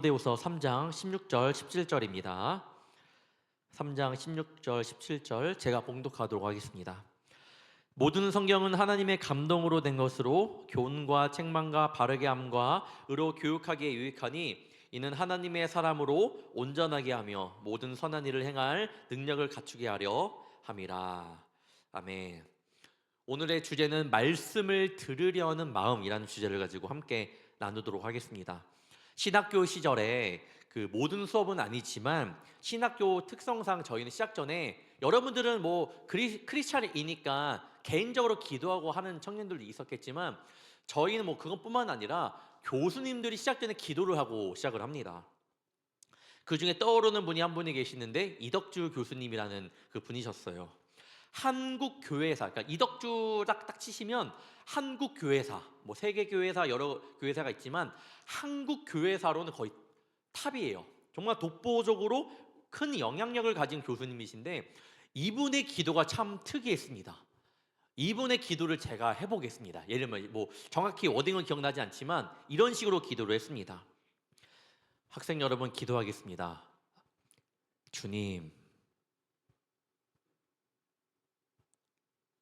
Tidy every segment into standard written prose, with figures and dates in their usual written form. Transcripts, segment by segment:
디모데후서 3장 16절 17절입니다. 3장 16절 17절 제가 봉독하도록 하겠습니다. 모든 성경은 하나님의 감동으로 된 것으로 교훈과 책망과 바르게 함과 의로 교육하기에 유익하니 이는 하나님의 사람으로 온전하게 하며 모든 선한 일을 행할 능력을 갖추게 하려 함이라. 아멘. 오늘의 주제는 말씀을 들으려는 마음이라는 주제를 가지고 함께 나누도록 하겠습니다. 신학교 시절에 그 모든 수업은 아니지만 신학교 특성상 저희는 시작 전에 여러분들은 뭐 크리스찬이니까 개인적으로 기도하고 하는 청년들도 있었겠지만 저희는 뭐 그것뿐만 아니라 교수님들이 시작 전에 기도를 하고 시작을 합니다. 그 중에 떠오르는 분이 한 분이 계시는데 이덕주 교수님이라는 그 분이셨어요. 한국 교회사, 그러니까 이덕주 딱 치시면 한국 교회사, 뭐 세계 교회사 여러 교회사가 있지만 한국 교회사로는 거의 탑이에요. 정말 독보적으로 큰 영향력을 가진 교수님이신데 이분의 기도가 참 특이했습니다. 이분의 기도를 제가 해보겠습니다. 예를 들면 뭐 정확히 워딩은 기억나지 않지만 이런 식으로 기도를 했습니다. 학생 여러분 기도하겠습니다. 주님,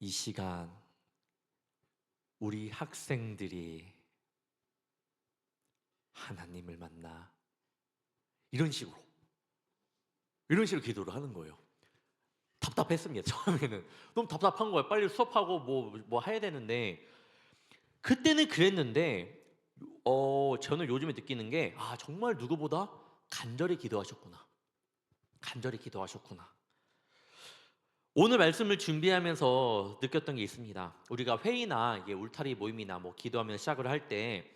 이 시간 우리 학생들이 하나님을 만나 이런 식으로 기도를 하는 거예요. 답답했습니다. 처음에는 너무 답답한 거예요. 빨리 수업하고 뭐 해야 되는데 그때는 그랬는데 저는 요즘에 느끼는 게 정말 누구보다 간절히 기도하셨구나. 오늘 말씀을 준비하면서 느꼈던 게 있습니다. 우리가 회의나 이게 울타리 모임이나 뭐 기도하면서 시작을 할 때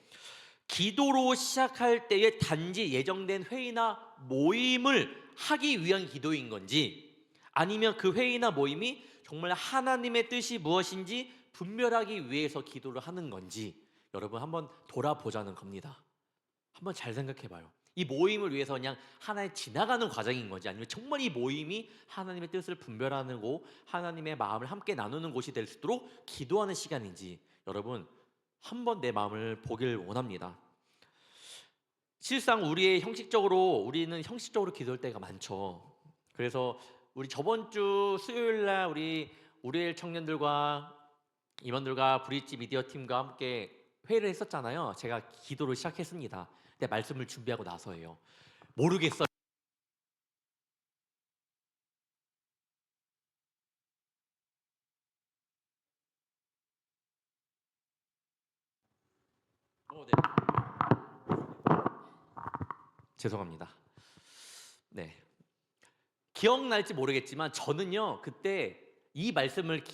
기도로 시작할 때에 단지 예정된 회의나 모임을 하기 위한 기도인 건지 아니면 그 회의나 모임이 정말 하나님의 뜻이 무엇인지 분별하기 위해서 기도를 하는 건지 여러분 한번 돌아보자는 겁니다. 한번 잘 생각해 봐요. 이 모임을 위해서 그냥 하나의 지나가는 과정인 건지 아니면 정말 이 모임이 하나님의 뜻을 분별하는 곳, 하나님의 마음을 함께 나누는 곳이 될 수 있도록 기도하는 시간인지 여러분 한번 내 마음을 보길 원합니다. 실상 우리는 형식적으로 기도할 때가 많죠. 그래서 우리 저번 주 수요일 날 우리 청년들과 임원들과 브릿지 미디어 팀과 함께 회의를 했었잖아요. 제가 기도를 시작했습니다. 근데 말씀을 준비하고 나서예요. 모르겠어요. 네. 죄송합니다. 네. 기억날지 모르겠지만 저는요 그때 이 말씀을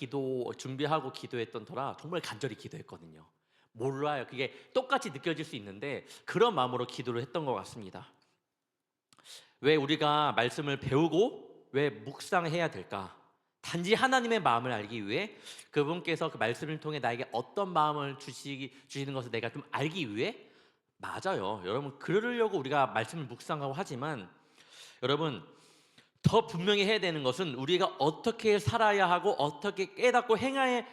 준비하고 기도했던 터라 정말 간절히 기도했거든요. 몰라요. 그게 똑같이 느껴질 수 있는데 그런 마음으로 기도를 했던 것 같습니다. 왜 우리가 말씀을 배우고 왜 묵상해야 될까? 단지 하나님의 마음을 알기 위해 그분께서 그 말씀을 통해 나에게 어떤 마음을 주시는 것을 내가 좀 알기 위해 맞아요. 여러분 그러려고 우리가 말씀을 묵상하고 하지만 여러분 더 분명히 해야 되는 것은 우리가 어떻게 살아야 하고 어떻게 깨닫고 행해야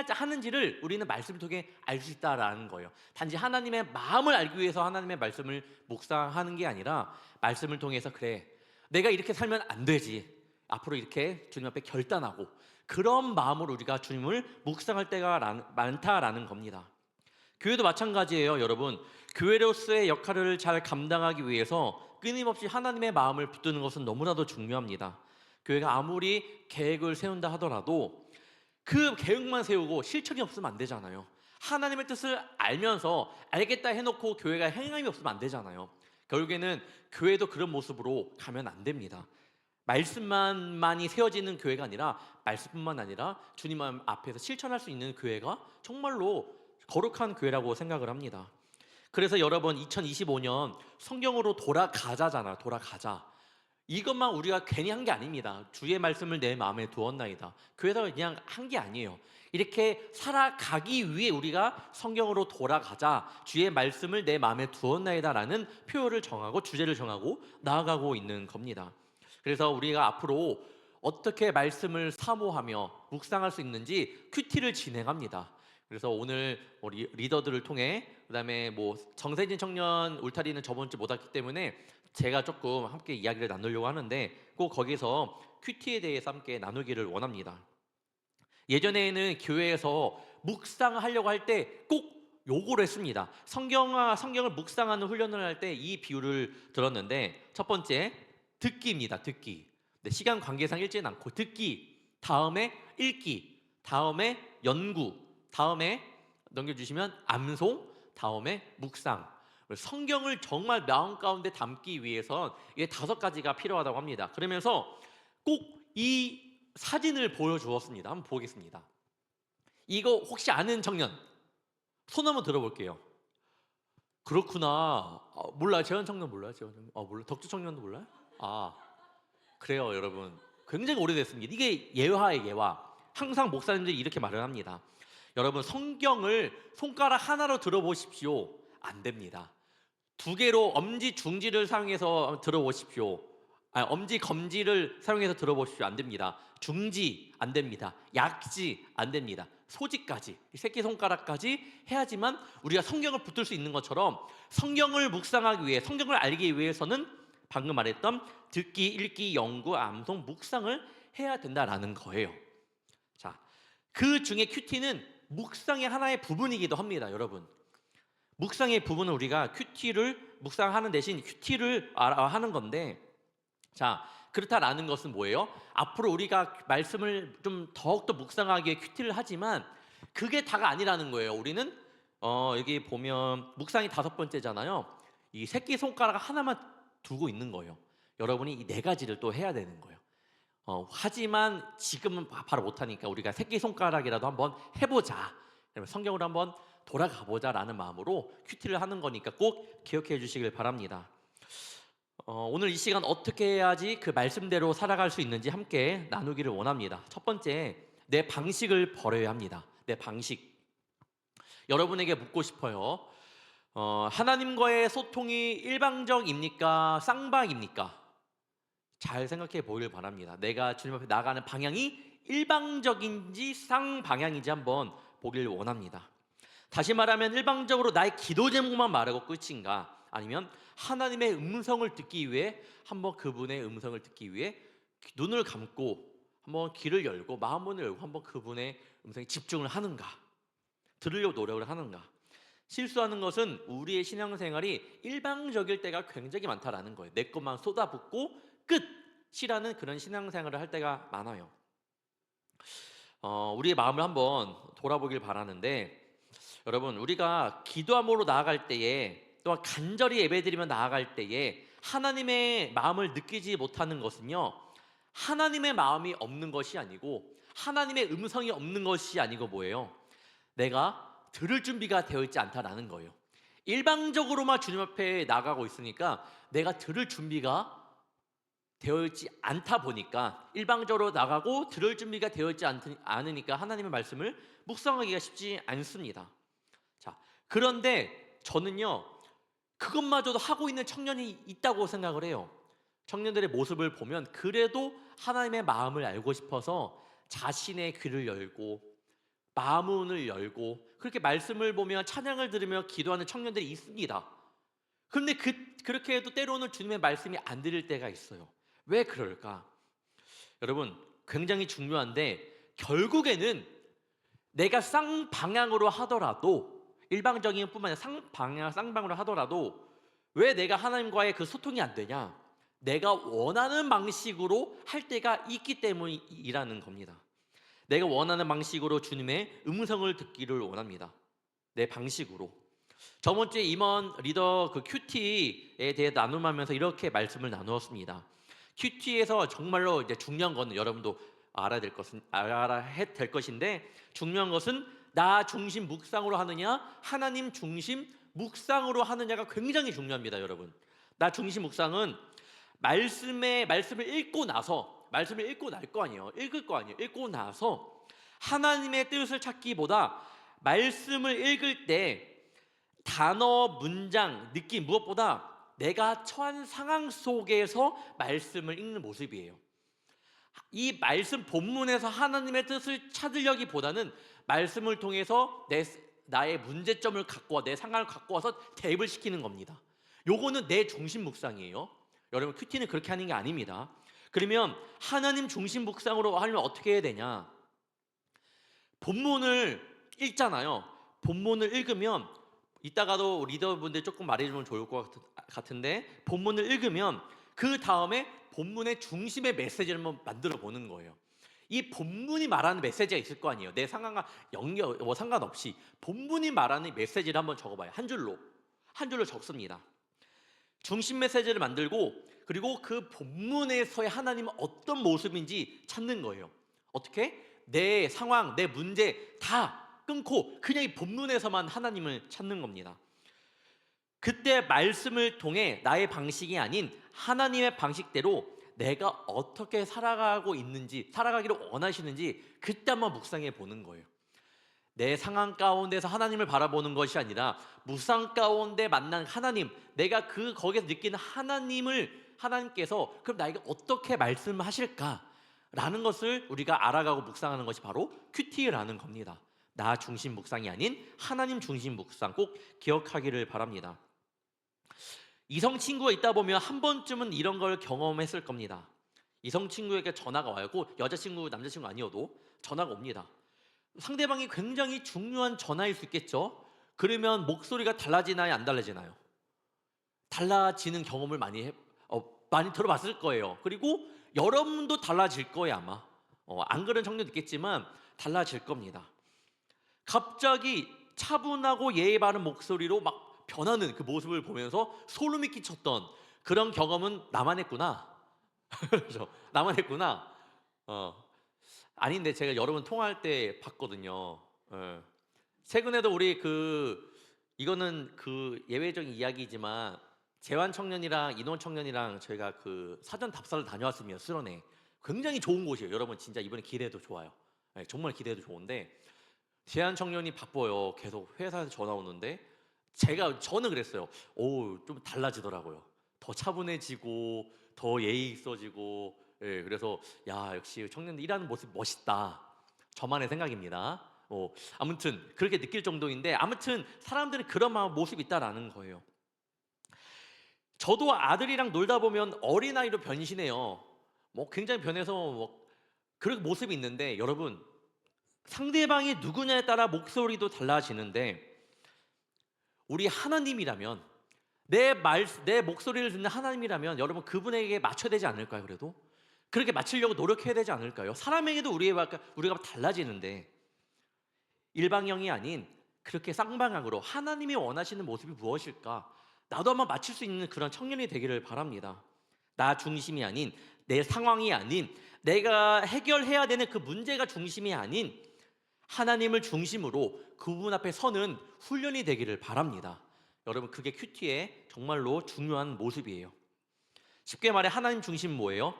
하는지를 우리는 말씀을 통해 알 수 있다라는 거예요. 단지 하나님의 마음을 알기 위해서 하나님의 말씀을 묵상하는 게 아니라 말씀을 통해서 그래 내가 이렇게 살면 안 되지 앞으로 이렇게 주님 앞에 결단하고 그런 마음으로 우리가 주님을 묵상할 때가 많다라는 겁니다. 교회도 마찬가지예요. 여러분 교회로서의 역할을 잘 감당하기 위해서 끊임없이 하나님의 마음을 붙드는 것은 너무나도 중요합니다. 교회가 아무리 계획을 세운다 하더라도 그 계획만 세우고 실천이 없으면 안 되잖아요. 하나님의 뜻을 알면서 알겠다 해놓고 교회가 행함이 없으면 안 되잖아요. 결국에는 교회도 그런 모습으로 가면 안 됩니다. 말씀만이 세워지는 교회가 아니라 말씀뿐만 아니라 주님 앞에서 실천할 수 있는 교회가 정말로 거룩한 교회라고 생각을 합니다. 그래서 여러분 2025년 성경으로 돌아가자. 이것만 우리가 괜히 한 게 아닙니다. 주의 말씀을 내 마음에 두었나이다. 교회에서 그냥 한 게 아니에요. 이렇게 살아가기 위해 우리가 성경으로 돌아가자, 주의 말씀을 내 마음에 두었나이다라는 표현을 정하고 주제를 정하고 나아가고 있는 겁니다. 그래서 우리가 앞으로 어떻게 말씀을 사모하며 묵상할 수 있는지 큐티를 진행합니다. 그래서 오늘 우리 리더들을 통해 그다음에 뭐 정세진 청년 울타리는 저번 주 못 왔기 때문에 제가 조금 함께 이야기를 나누려고 하는데 꼭 거기서 큐티에 대해서 함께 나누기를 원합니다. 예전에는 교회에서 묵상하려고 할 때 꼭 요거를 했습니다. 성경을 묵상하는 훈련을 할 때 이 비유를 들었는데 첫 번째 듣기입니다. 듣기. 네, 시간 관계상 읽지는 않고 듣기, 다음에 읽기, 다음에 연구, 다음에 넘겨주시면 암송, 다음에 묵상. 성경을 정말 마음 가운데 담기 위해선 이게 5가지가 필요하다고 합니다. 그러면서 꼭 이 사진을 보여주었습니다. 한번 보겠습니다. 이거 혹시 아는 청년 손 한번 들어볼게요. 그렇구나. 몰라요. 재현 청년 몰라요? 재현 청년. 몰라. 덕주 청년도 몰라요? 그래요, 여러분. 굉장히 오래됐습니다. 이게 예화의 예화. 항상 목사님들이 이렇게 말을 합니다. 여러분, 성경을 손가락 하나로 들어보십시오. 안 됩니다. 2개로 엄지, 중지를 사용해서 들어보십시오. 엄지, 검지를 사용해서 들어보십시오. 안 됩니다. 중지 안 됩니다. 약지 안 됩니다. 소지까지, 새끼손가락까지 해야지만 우리가 성경을 붙들 수 있는 것처럼 성경을 묵상하기 위해, 성경을 알기 위해서는 방금 말했던 듣기, 읽기, 연구, 암송, 묵상을 해야 된다라는 거예요. 자, 그 중에 큐티는 묵상의 하나의 부분이기도 합니다, 여러분. 묵상의 부분은 우리가 큐티를 묵상하는 대신 큐티를 하는 건데, 자, 그렇다라는 것은 뭐예요? 앞으로 우리가 말씀을 좀 더욱더 묵상하기 위해 큐티를 하지만 그게 다가 아니라는 거예요. 우리는 여기 보면 묵상이 5번째잖아요. 이 새끼손가락 하나만 두고 있는 거예요. 여러분이 이 4가지를 또 해야 되는 거예요. 하지만 지금은 바로 못하니까 우리가 새끼손가락이라도 한번 해보자, 성경으로 한번 돌아가 보자라는 마음으로 큐티를 하는 거니까 꼭 기억해 주시길 바랍니다. 오늘 이 시간 어떻게 해야지 그 말씀대로 살아갈 수 있는지 함께 나누기를 원합니다. 첫 번째, 내 방식을 버려야 합니다. 내 방식. 여러분에게 묻고 싶어요. 하나님과의 소통이 일방적입니까? 쌍방입니까? 잘 생각해 보길 바랍니다. 내가 주님 앞에 나가는 방향이 일방적인지 쌍방향인지 한번 보길 원합니다. 다시 말하면 일방적으로 나의 기도 제목만 말하고 끝인가? 아니면 하나님의 음성을 듣기 위해 한번 그분의 음성을 듣기 위해 눈을 감고 한번 귀를 열고 마음문을 열고 한번 그분의 음성에 집중을 하는가? 들으려고 노력을 하는가? 실수하는 것은 우리의 신앙생활이 일방적일 때가 굉장히 많다라는 거예요. 내 것만 쏟아붓고 끝이라는 그런 신앙생활을 할 때가 많아요. 우리의 마음을 한번 돌아보길 바라는데, 여러분, 우리가 기도함으로 나아갈 때에 또한 간절히 예배드리며 나아갈 때에 하나님의 마음을 느끼지 못하는 것은요, 하나님의 마음이 없는 것이 아니고 하나님의 음성이 없는 것이 아니고 뭐예요? 내가 들을 준비가 되어 있지 않다라는 거예요. 일방적으로만 주님 앞에 나가고 있으니까 내가 들을 준비가 되어 있지 않다 보니까, 일방적으로 나가고 들을 준비가 되어 있지 않으니까 하나님의 말씀을 묵상하기가 쉽지 않습니다. 자, 그런데 저는요, 그것마저도 하고 있는 청년이 있다고 생각을 해요. 청년들의 모습을 보면 그래도 하나님의 마음을 알고 싶어서 자신의 귀를 열고 마음문을 열고 그렇게 말씀을 보며 찬양을 들으며 기도하는 청년들이 있습니다. 그런데 그렇게 해도 때로는 주님의 말씀이 안 들릴 때가 있어요. 왜 그럴까? 여러분, 굉장히 중요한데, 결국에는 내가 쌍방향으로 하더라도, 일방적인 뿐만 아니라 쌍방으로 하더라도 왜 내가 하나님과의 그 소통이 안 되냐? 내가 원하는 방식으로 할 때가 있기 때문이라는 겁니다. 내가 원하는 방식으로 주님의 음성을 듣기를 원합니다. 내 방식으로. 저번 주에 임원 리더 그 큐티에 대해 나눔하면서 이렇게 말씀을 나누었습니다. 큐티에서 정말로 이제 중요한 거는, 여러분도 알아야 될 것인데, 중요한 것은 나 중심 묵상으로 하느냐, 하나님 중심 묵상으로 하느냐가 굉장히 중요합니다, 여러분. 나 중심 묵상은 말씀을 읽고 나서, 말씀을 읽고 날 거 아니에요. 읽을 거 아니에요. 읽고 나서 하나님의 뜻을 찾기보다 말씀을 읽을 때 단어, 문장, 느낌, 무엇보다 내가 처한 상황 속에서 말씀을 읽는 모습이에요. 이 말씀 본문에서 하나님의 뜻을 찾으려기보다는 말씀을 통해서 나의 문제점을 갖고 와, 내 상황을 갖고 와서 대입을 시키는 겁니다. 요거는 내 중심 묵상이에요. 여러분, 큐티는 그렇게 하는 게 아닙니다. 그러면 하나님 중심 묵상으로 하려면 어떻게 해야 되냐? 본문을 읽잖아요. 본문을 읽으면, 이따가도 리더분들 조금 말해주면 좋을 것 같은데, 본문을 읽으면 그 다음에 본문의 중심의 메시지를 한번 만들어 보는 거예요. 이 본문이 말하는 메시지가 있을 거 아니에요. 내 상황과 상관없이 본문이 말하는 메시지를 한번 적어봐요. 한 줄로 적습니다. 중심 메시지를 만들고, 그리고 그 본문에서의 하나님은 어떤 모습인지 찾는 거예요. 어떻게? 내 상황, 내 문제 다 끊고 그냥 이 본문에서만 하나님을 찾는 겁니다. 그때 말씀을 통해 나의 방식이 아닌 하나님의 방식대로 내가 어떻게 살아가고 있는지, 살아가기를 원하시는지 그때 한번 묵상해 보는 거예요. 내 상황 가운데서 하나님을 바라보는 것이 아니라 묵상 가운데 만난 하나님, 내가 거기서 느끼는 하나님께서 그럼 나에게 어떻게 말씀하실까라는 것을 우리가 알아가고 묵상하는 것이 바로 큐티라는 겁니다. 나 중심 묵상이 아닌 하나님 중심 묵상, 꼭 기억하기를 바랍니다. 이성 친구가 있다 보면 한 번쯤은 이런 걸 경험했을 겁니다. 이성 친구에게 전화가 와요. 꼭 여자친구, 남자친구 아니어도 전화가 옵니다. 상대방이 굉장히 중요한 전화일 수 있겠죠. 그러면 목소리가 달라지나요, 안 달라지나요? 달라지는 경험을 많이 들어봤을 거예요. 그리고 여러분도 달라질 거예요, 아마. 안 그런 청년도 있겠지만 달라질 겁니다. 갑자기 차분하고 예의 바른 목소리로 막 변하는 그 모습을 보면서 소름이 끼쳤던 그런 경험은 나만 했구나. 그렇죠? 나만 했구나. 아닌데 제가 여러분 통화할 때 봤거든요. 최근에도 우리 이거는 예외적인 이야기지만 재환 청년이랑 인원 청년이랑 저희가 사전 답사를 다녀왔습니다. 수련회. 굉장히 좋은 곳이에요. 여러분 진짜 이번에 기대해도 좋아요. 정말 기대해도 좋은데 재환 청년이 바빠요. 계속 회사에서 전화 오는데 저는 그랬어요. 좀 달라지더라고요. 더 차분해지고 더 예의 있어지고. 그래서 역시 청년들 일하는 모습 멋있다. 저만의 생각입니다. 아무튼 그렇게 느낄 정도인데, 아무튼 사람들은 그런 모습이 있다라는 거예요. 저도 아들이랑 놀다 보면 어린아이로 변신해요. 굉장히 변해서 그런 모습이 있는데, 여러분 상대방이 누구냐에 따라 목소리도 달라지는데, 우리 하나님이라면, 내 목소리를 듣는 하나님이라면 여러분 그분에게 맞춰야 되지 않을까요? 그래도 그렇게 맞추려고 노력해야 되지 않을까요? 사람에게도 우리가 달라지는데, 일방형이 아닌 그렇게 쌍방향으로 하나님이 원하시는 모습이 무엇일까? 나도 한번 맞출 수 있는 그런 청년이 되기를 바랍니다. 나 중심이 아닌, 내 상황이 아닌, 내가 해결해야 되는 그 문제가 중심이 아닌 하나님을 중심으로 그분 앞에 서는 훈련이 되기를 바랍니다. 여러분 그게 큐티의 정말로 중요한 모습이에요. 쉽게 말해 하나님 중심 뭐예요?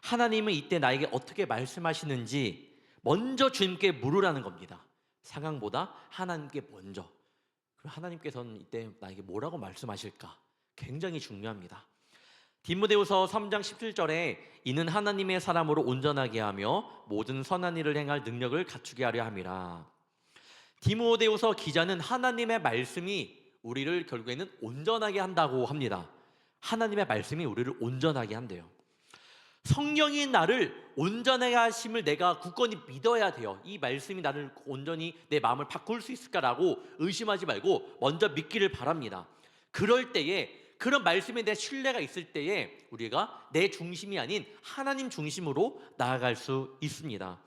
하나님은 이때 나에게 어떻게 말씀하시는지 먼저 주님께 물으라는 겁니다. 상황보다 하나님께 먼저. 그럼 하나님께서는 이때 나에게 뭐라고 말씀하실까? 굉장히 중요합니다. 디모데후서 3장 17절에 이는 하나님의 사람으로 온전하게 하며 모든 선한 일을 행할 능력을 갖추게 하려 함이라. 디모데후서 기자는 하나님의 말씀이 우리를 결국에는 온전하게 한다고 합니다. 하나님의 말씀이 우리를 온전하게 한대요. 성령이 나를 온전하게 하심을 내가 굳건히 믿어야 돼요. 이 말씀이 나를 온전히 내 마음을 바꿀 수 있을까라고 의심하지 말고 먼저 믿기를 바랍니다. 그럴 때에, 그런 말씀에 대한 신뢰가 있을 때에 우리가 내 중심이 아닌 하나님 중심으로 나아갈 수 있습니다.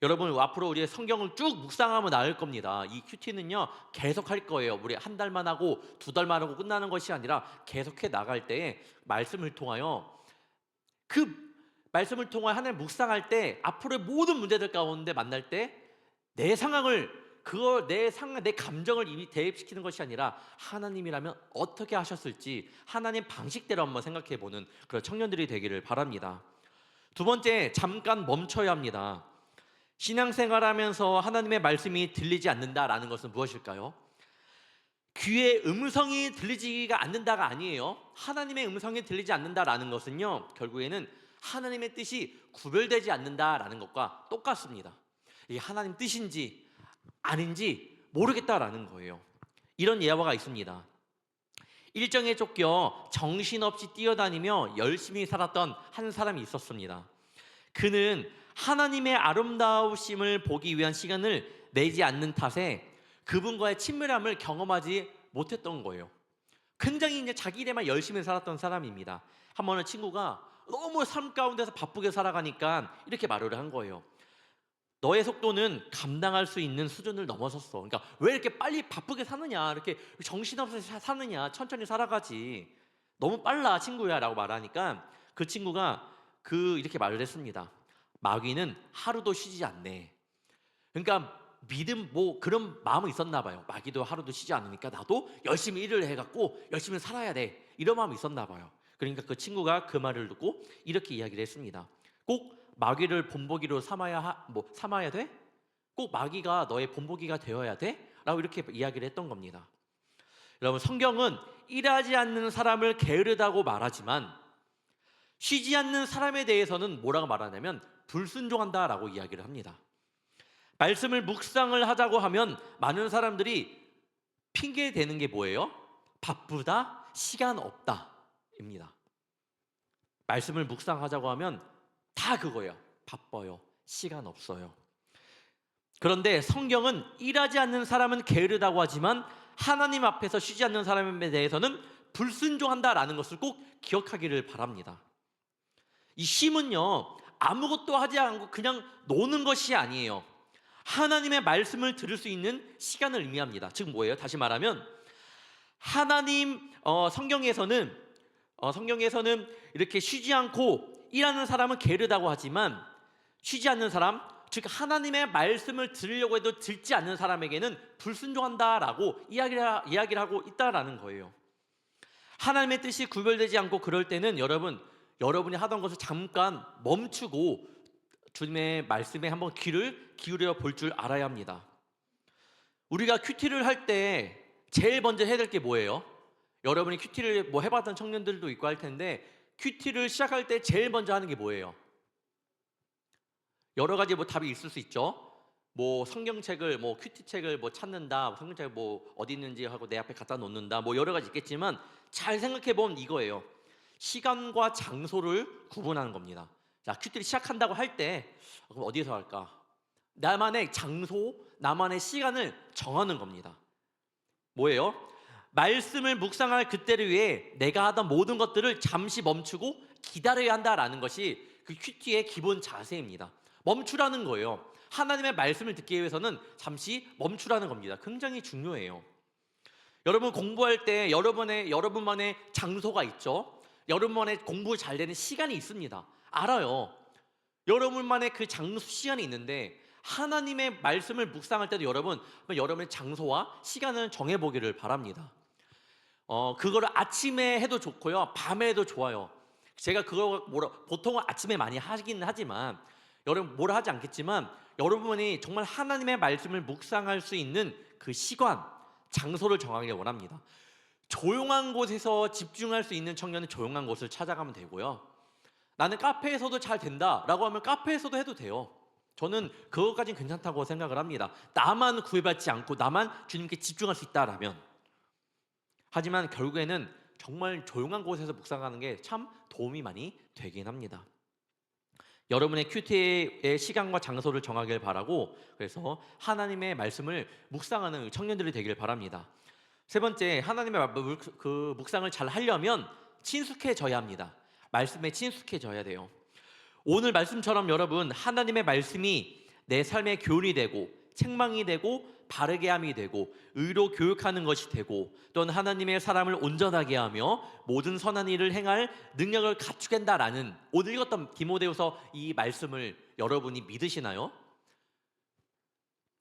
여러분 앞으로 우리 성경을 쭉 묵상하면 나을 겁니다. 이 큐티는요 계속 할 거예요. 우리 한 달만 하고 2달만 하고 끝나는 것이 아니라 계속해 나갈 때에 말씀을 통하여 하나님 묵상할 때 앞으로의 모든 문제들 가운데 만날 때 내 상황을 내 감정을 이미 대입시키는 것이 아니라 하나님이라면 어떻게 하셨을지 하나님 방식대로 한번 생각해보는 그런 청년들이 되기를 바랍니다. 두 번째, 잠깐 멈춰야 합니다. 신앙생활하면서 하나님의 말씀이 들리지 않는다라는 것은 무엇일까요? 귀의 음성이 들리지가 않는다가 아니에요. 하나님의 음성이 들리지 않는다라는 것은요 결국에는 하나님의 뜻이 구별되지 않는다라는 것과 똑같습니다. 이게 하나님 뜻인지 아닌지 모르겠다라는 거예요. 이런 예화가 있습니다. 일정에 쫓겨 정신없이 뛰어다니며 열심히 살았던 한 사람이 있었습니다. 그는 하나님의 아름다우심을 보기 위한 시간을 내지 않는 탓에 그분과의 친밀함을 경험하지 못했던 거예요. 굉장히 이제 자기 일에만 열심히 살았던 사람입니다. 한 번은 친구가 너무 삶 가운데서 바쁘게 살아가니까 이렇게 말을 한 거예요. 너의 속도는 감당할 수 있는 수준을 넘어섰어. 그러니까 왜 이렇게 빨리 바쁘게 사느냐, 이렇게 정신없이 사느냐, 천천히 살아가지. 너무 빨라 친구야라고 말하니까 그 친구가 이렇게 말을 했습니다. 마귀는 하루도 쉬지 않네. 그러니까 믿음 그런 마음은 있었나 봐요. 마귀도 하루도 쉬지 않으니까 나도 열심히 일을 해갖고 열심히 살아야 돼, 이런 마음이 있었나 봐요. 그러니까 그 친구가 그 말을 듣고 이렇게 이야기를 했습니다. 꼭 마귀를 본보기로 삼아야 돼? 꼭 마귀가 너의 본보기가 되어야 돼? 라고 이렇게 이야기를 했던 겁니다. 여러분, 성경은 일하지 않는 사람을 게으르다고 말하지만 쉬지 않는 사람에 대해서는 뭐라고 말하냐면 불순종한다라고 이야기를 합니다. 말씀을 묵상을 하자고 하면 많은 사람들이 핑계 대는 게 뭐예요? 바쁘다, 시간 없다입니다. 말씀을 묵상하자고 하면 다 그거예요. 바빠요, 시간 없어요. 그런데 성경은 일하지 않는 사람은 게으르다고 하지만 하나님 앞에서 쉬지 않는 사람에 대해서는 불순종한다라는 것을 꼭 기억하기를 바랍니다. 이 쉼은요, 아무것도 하지 않고 그냥 노는 것이 아니에요. 하나님의 말씀을 들을 수 있는 시간을 의미합니다. 즉 뭐예요? 다시 말하면 성경에서는 이렇게 쉬지 않고 일하는 사람은 게으르다고 하지만 쉬지 않는 사람, 즉 하나님의 말씀을 들으려고 해도 듣지 않는 사람에게는 불순종한다라고 이야기를 하고 있다라는 거예요. 하나님의 뜻이 구별되지 않고 그럴 때는 여러분이 하던 것을 잠깐 멈추고 주님의 말씀에 한번 귀를 기울여 볼 줄 알아야 합니다. 우리가 큐티를 할 때 제일 먼저 해야 될 게 뭐예요? 여러분이 큐티를 해봤던 청년들도 있고 할 텐데 큐티를 시작할 때 제일 먼저 하는 게 뭐예요? 여러 가지 답이 있을 수 있죠. 성경책을 큐티책을 찾는다, 성경책을 어디 있는지 하고 내 앞에 갖다 놓는다, 여러 가지 있겠지만 잘 생각해 보면 이거예요. 시간과 장소를 구분하는 겁니다. 자, 큐티를 시작한다고 할 때 그럼 어디서 할까? 나만의 장소, 나만의 시간을 정하는 겁니다. 뭐예요? 말씀을 묵상할 그때를 위해 내가 하던 모든 것들을 잠시 멈추고 기다려야 한다라는 것이 그 큐티의 기본 자세입니다. 멈추라는 거예요. 하나님의 말씀을 듣기 위해서는 잠시 멈추라는 겁니다. 굉장히 중요해요. 여러분 공부할 때 여러분만의 장소가 있죠. 여러분만의 공부 잘 되는 시간이 있습니다. 알아요. 여러분만의 그 장소, 시간이 있는데 하나님의 말씀을 묵상할 때도 여러분의 장소와 시간을 정해보기를 바랍니다. 그거를 아침에 해도 좋고요, 밤에 해도 좋아요. 제가 보통은 아침에 많이 하긴 하지만 여러분 뭐라 하지 않겠지만 여러분이 정말 하나님의 말씀을 묵상할 수 있는 그 시간, 장소를 정하길 원합니다. 조용한 곳에서 집중할 수 있는 청년은 조용한 곳을 찾아가면 되고요. 나는 카페에서도 잘 된다라고 하면 카페에서도 해도 돼요. 저는 그것까지는 괜찮다고 생각을 합니다. 나만 구애받지 않고 나만 주님께 집중할 수 있다라면. 하지만 결국에는 정말 조용한 곳에서 묵상하는 게 참 도움이 많이 되긴 합니다. 여러분의 큐티의 시간과 장소를 정하길 바라고, 그래서 하나님의 말씀을 묵상하는 청년들이 되길 바랍니다. 세 번째, 하나님의 묵상을 잘 하려면 친숙해져야 합니다. 말씀에 친숙해져야 돼요. 오늘 말씀처럼 여러분, 하나님의 말씀이 내 삶의 교훈이 되고 책망이 되고 바르게 함이 되고 의로 교육하는 것이 되고 또는 하나님의 사람을 온전하게 하며 모든 선한 일을 행할 능력을 갖추게 한다라는 오늘 읽었던 디모데후서 이 말씀을 여러분이 믿으시나요?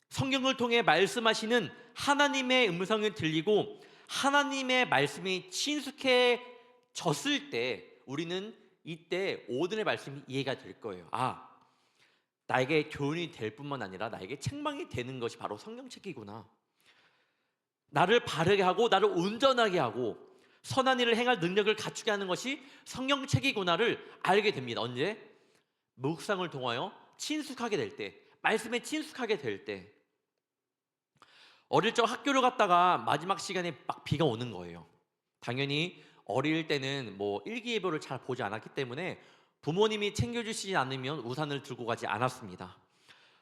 성경을 통해 말씀하시는 하나님의 음성을 들리고 하나님의 말씀이 친숙해졌을 때 우리는 이때 오늘의 말씀이 이해가 될 거예요. 나에게 교훈이 될 뿐만 아니라 나에게 책망이 되는 것이 바로 성경책이구나. 나를 바르게 하고 나를 온전하게 하고 선한 일을 행할 능력을 갖추게 하는 것이 성경책이구나를 알게 됩니다. 언제? 묵상을 통하여 친숙하게 될 때, 말씀에 친숙하게 될 때. 어릴 적 학교를 갔다가 마지막 시간에 막 비가 오는 거예요. 당연히 어릴 때는 뭐 일기예보를 잘 보지 않았기 때문에 부모님이 챙겨주시지 않으면 우산을 들고 가지 않았습니다.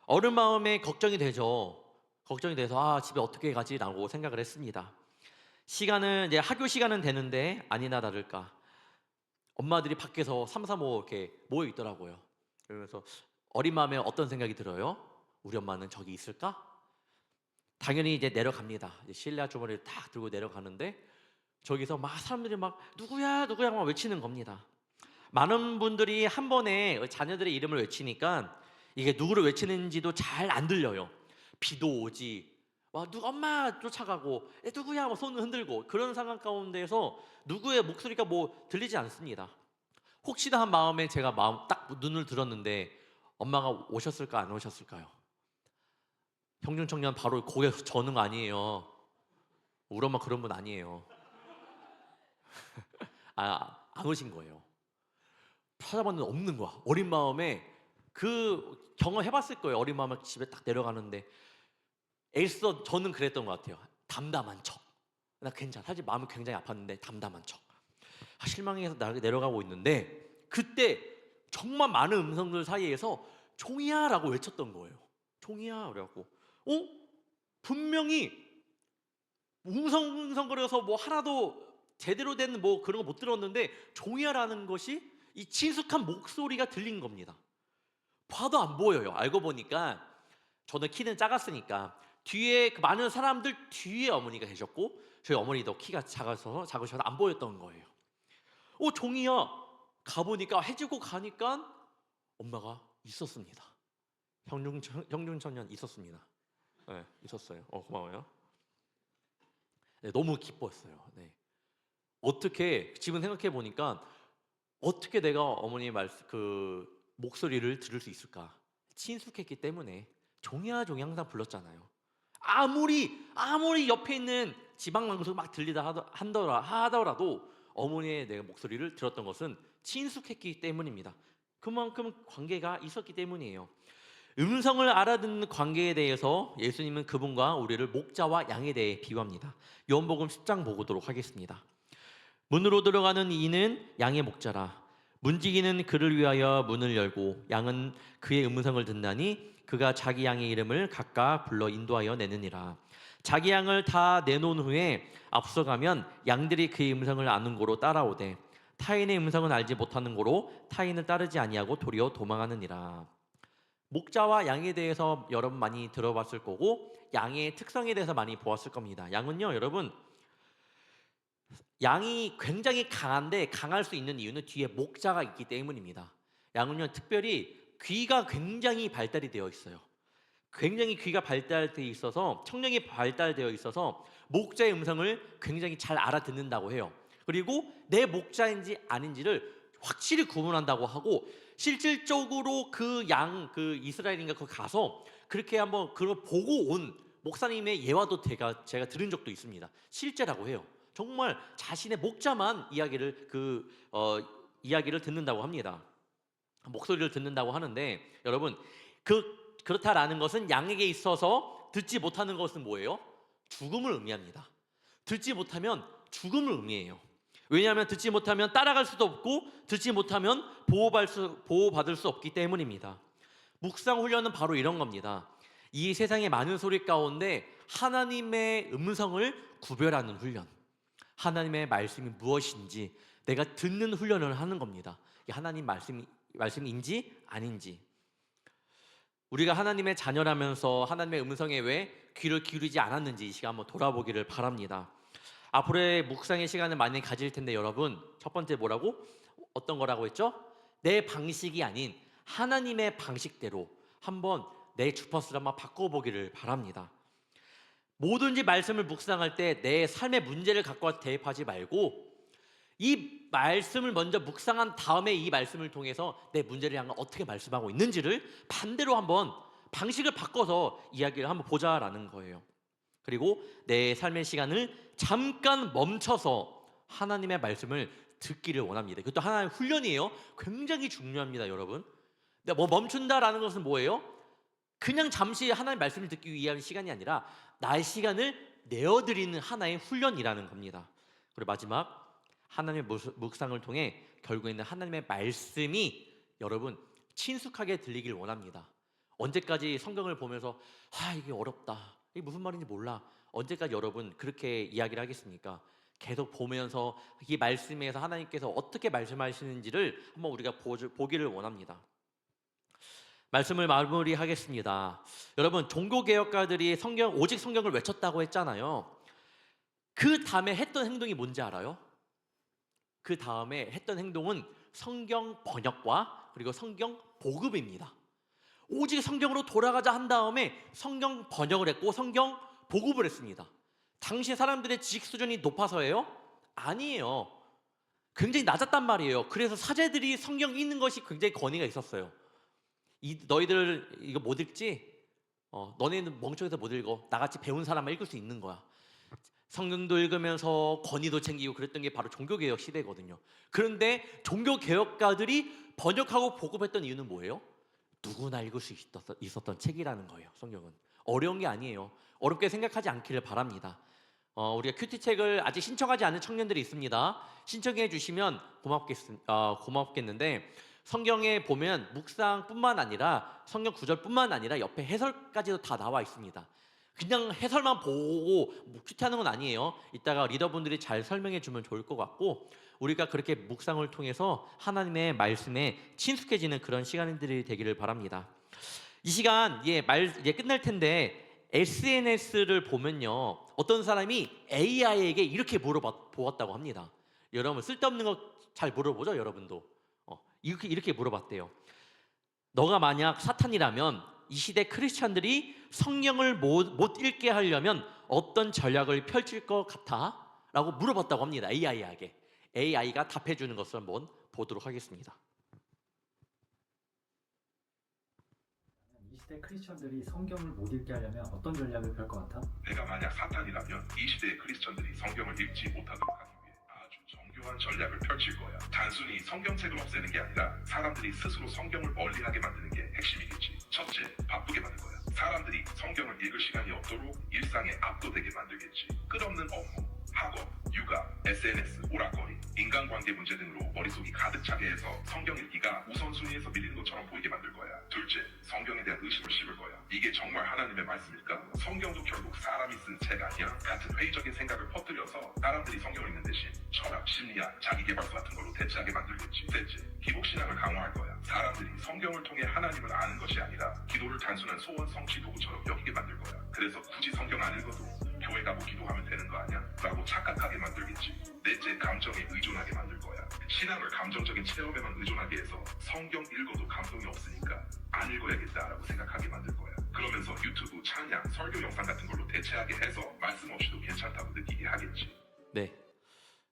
어른 마음에 걱정이 되죠. 걱정이 돼서 집에 어떻게 가지라고 생각을 했습니다. 시간은 이제 학교 시간은 되는데 아니나 다를까 엄마들이 밖에서 삼삼오오 이렇게 모여 있더라고요. 그러면서 어린 마음에 어떤 생각이 들어요? 우리 엄마는 저기 있을까? 당연히 이제 내려갑니다. 이제 실내 주머니를 딱 들고 내려가는데 저기서 막 사람들이 막 누구야 누구야 막 외치는 겁니다. 많은 분들이 한 번에 자녀들의 이름을 외치니까 이게 누구를 외치는지도 잘 안 들려요. 비도 오지, 엄마 쫓아가고 누구야 손을 흔들고 그런 상황 가운데서 누구의 목소리가 뭐 들리지 않습니다. 혹시나 한 마음에 제가 딱 눈을 들었는데 엄마가 오셨을까 안 오셨을까요? 평균청년 바로 고개 저는 거 아니에요. 우리 엄마 그런 분 아니에요. 안 오신 거예요. 찾아봤는데 없는 거야. 어린 마음에 그 경험 해봤을 거예요. 어린 마음에 집에 딱 내려가는데 애써 저는 그랬던 것 같아요. 담담한 척. 나 괜찮아. 사실 마음이 굉장히 아팠는데 담담한 척. 실망해서 내려가고 있는데 그때 정말 많은 음성들 사이에서 종이야 라고 외쳤던 거예요. 종이야 그래갖고 분명히 웅성웅성거려서 뭐 하나도 제대로 된 뭐 그런 거 못 들었는데 종이야라는 것이 이 친숙한 목소리가 들린 겁니다. 봐도 안 보여요. 알고 보니까 저는 키는 작았으니까 뒤에 그 많은 사람들 뒤에 어머니가 계셨고 저희 어머니도 키가 작으셔서 안 보였던 거예요. 종이야. 가보니까 해지고 가니까 엄마가 있었습니다. 형중천년 있었습니다. 네, 있었어요. 고마워요. 네, 너무 기뻤어요. 네. 어떻게 지금 생각해 보니까 어떻게 내가 어머니의 그 목소리를 들을 수 있을까? 친숙했기 때문에 종이야 종이 항상 불렀잖아요. 아무리 옆에 있는 지방 방송 막 들리다 하더라도 어머니의 내 목소리를 들었던 것은 친숙했기 때문입니다. 그만큼 관계가 있었기 때문이에요. 음성을 알아듣는 관계에 대해서 예수님은 그분과 우리를 목자와 양에 대해 비유합니다. 요한복음 10장 보도록 하겠습니다. 문으로 들어가는 이는 양의 목자라. 문지기는 그를 위하여 문을 열고 양은 그의 음성을 듣나니 그가 자기 양의 이름을 각각 불러 인도하여 내느니라. 자기 양을 다 내놓은 후에 앞서가면 양들이 그의 음성을 아는 고로 따라오되 타인의 음성은 알지 못하는 고로 타인을 따르지 아니하고 도리어 도망하느니라. 목자와 양에 대해서 여러분 많이 들어봤을 거고 양의 특성에 대해서 많이 보았을 겁니다. 양은요 여러분 양이 굉장히 강한데 강할 수 있는 이유는 뒤에 목자가 있기 때문입니다. 양은요 특별히 귀가 굉장히 발달이 되어 있어요. 굉장히 귀가 발달되어 있어서 청력이 발달되어 있어서 목자의 음성을 굉장히 잘 알아듣는다고 해요. 그리고 내 목자인지 아닌지를 확실히 구분한다고 하고 실질적으로 그 이스라엘인가 거기 가서 그렇게 한번 그걸 보고 온 목사님의 예화도 제가 들은 적도 있습니다. 실제라고 해요. 정말 자신의 목자만 이야기를 듣는다고 합니다. 목소리를 듣는다고 하는데 여러분 그렇다라는 것은 양에게 있어서 듣지 못하는 것은 뭐예요? 죽음을 의미합니다. 듣지 못하면 죽음을 의미해요. 왜냐하면 듣지 못하면 따라갈 수도 없고 듣지 못하면 보호받을 수 없기 때문입니다. 묵상 훈련은 바로 이런 겁니다. 이 세상의 많은 소리 가운데 하나님의 음성을 구별하는 훈련, 하나님의 말씀이 무엇인지 내가 듣는 훈련을 하는 겁니다. 이게 하나님 말씀인지 아닌지. 우리가 하나님의 자녀라면서 하나님의 음성에 왜 귀를 기울이지 않았는지 이 시간 한번 돌아보기를 바랍니다. 앞으로의 묵상의 시간을 많이 가질 텐데 여러분 첫 번째 뭐라고? 어떤 거라고 했죠? 내 방식이 아닌 하나님의 방식대로 한번 내 주파수를 한번 바꿔보기를 바랍니다. 뭐든지 말씀을 묵상할 때 내 삶의 문제를 갖고 대입하지 말고 이 말씀을 먼저 묵상한 다음에 이 말씀을 통해서 내 문제를 향해 어떻게 말씀하고 있는지를 반대로 한번 방식을 바꿔서 이야기를 한번 보자라는 거예요. 그리고 내 삶의 시간을 잠깐 멈춰서 하나님의 말씀을 듣기를 원합니다. 그것도 하나의 훈련이에요. 굉장히 중요합니다, 여러분. 근데 뭐 멈춘다라는 것은 뭐예요? 그냥 잠시 하나님의 말씀을 듣기 위한 시간이 아니라 나의 시간을 내어드리는 하나의 훈련이라는 겁니다. 그리고 마지막, 하나님의 묵상을 통해 결국에는 하나님의 말씀이 여러분 친숙하게 들리길 원합니다. 언제까지 성경을 보면서 이게 어렵다, 이게 무슨 말인지 몰라, 언제까지 여러분 그렇게 이야기를 하겠습니까? 계속 보면서 이 말씀에서 하나님께서 어떻게 말씀하시는지를 한번 우리가 보기를 원합니다. 말씀을 마무리하겠습니다. 여러분, 종교개혁가들이 오직 성경을 외쳤다고 했잖아요. 그 다음에 했던 행동이 뭔지 알아요? 그 다음에 했던 행동은 성경 번역과 그리고 성경 보급입니다. 오직 성경으로 돌아가자 한 다음에 성경 번역을 했고 성경 보급을 했습니다. 당시 사람들의 지식 수준이 높아서예요? 아니에요. 굉장히 낮았단 말이에요. 그래서 사제들이 성경 읽는 것이 굉장히 권위가 있었어요. 너희들 이거 못 읽지? 너네는 멍청해서 못 읽어. 나같이 배운 사람만 읽을 수 있는 거야. 성경도 읽으면서 권위도 챙기고 그랬던 게 바로 종교개혁 시대거든요. 그런데 종교개혁가들이 번역하고 보급했던 이유는 뭐예요? 누구나 읽을 수 있었던 책이라는 거예요. 성경은 어려운 게 아니에요. 어렵게 생각하지 않기를 바랍니다. 우리가 큐티책을 아직 신청하지 않은 청년들이 있습니다. 신청해 주시면 고맙겠는데, 성경에 보면 묵상뿐만 아니라 성경 구절뿐만 아니라 옆에 해설까지도 다 나와 있습니다. 그냥 해설만 보고 큐티하는 건 아니에요. 이따가 리더분들이 잘 설명해 주면 좋을 것 같고, 우리가 그렇게 묵상을 통해서 하나님의 말씀에 친숙해지는 그런 시간들이 되기를 바랍니다. 이 시간 이제 끝날 텐데, SNS를 보면요, 어떤 사람이 AI에게 이렇게 물어보았다고 합니다. 여러분, 쓸데없는 거 잘 물어보죠, 여러분도. 이렇게 물어봤대요. 너가 만약 사탄이라면 이 시대 크리스찬들이 성경을 못 읽게 하려면 어떤 전략을 펼칠 것 같아? 라고 물어봤다고 합니다. AI에게. AI가 답해주는 것을 한번 보도록 하겠습니다. 이 시대 크리스천들이 성경을 못 읽게 하려면 어떤 전략을 펼 것 같아? 내가 만약 사탄이라면 이 시대의 크리스천들이 성경을 읽지 못하도록 하기 위해 아주 정교한 전략을 펼칠 거야. 단순히 성경책을 없애는 게 아니라 사람들이 스스로 성경을 멀리하게 만드는 게 핵심이겠지. 첫째, 바쁘게 만들 거야. 사람들이 성경을 읽을 시간이 없도록 일상에 압도되게 만들겠지. 끝없는 업무, 학업, 육아, SNS, 오락거리, 인간관계 문제 등으로 머릿속이 가득 차게 해서 성경 읽기가 우선순위에서 밀리는 것처럼 보이게 만들 거야. 둘째, 성경에 대한 의심을 심을 거야. 이게 정말 하나님의 말씀일까? 성경도 결국 사람이 쓴 책 아니야? 같은 회의적인 생각을 퍼뜨려서 사람들이 성경을 읽는 대신 철학, 심리학, 자기계발서 같은 걸로 대체하게 만들겠지. 셋째, 기복신앙을 강화할 거야. 사람들이 성경을 통해 하나님을 아는 것이 아니라 기도를 단순한 소원 성취 도구처럼 여기게 만들 거야. 그래서 굳이 성경 안 읽어도 교회 가고 기도하면 되는 거 아니야? 라고 착각하게 만들겠지. 넷째, 감정에 의존하게 만들 거야. 신앙을 감정적인 체험에만 의존하게 해서 성경 읽어도 감동이 없으니까 안 읽어야겠다라고 생각하게 만들 거야. 그러면서 유튜브, 찬양, 설교 영상 같은 걸로 대체하게 해서 말씀 없이도 괜찮다고 느끼게 하겠지. 네,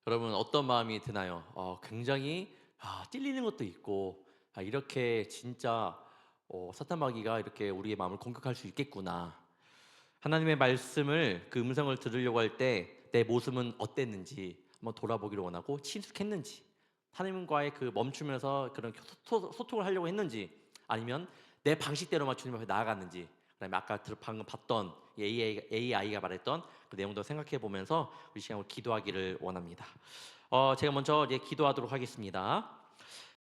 여러분 어떤 마음이 드나요? 굉장히 찔리는 것도 있고, 이렇게 진짜 사탄마귀가 이렇게 우리의 마음을 공격할 수 있겠구나. 하나님의 말씀을, 그 음성을 들으려고 할 때 내 모습은 어땠는지 한번 돌아보기를 원하고, 친숙했는지, 하나님과의 그 멈추면서 그런 소통을 하려고 했는지, 아니면 내 방식대로만 주님 앞에 나아갔는지, 그다음에 아까 방금 봤던 AI가 말했던 그 내용도 생각해 보면서 우리 시간으로 기도하기를 원합니다. 제가 먼저 이제 기도하도록 하겠습니다.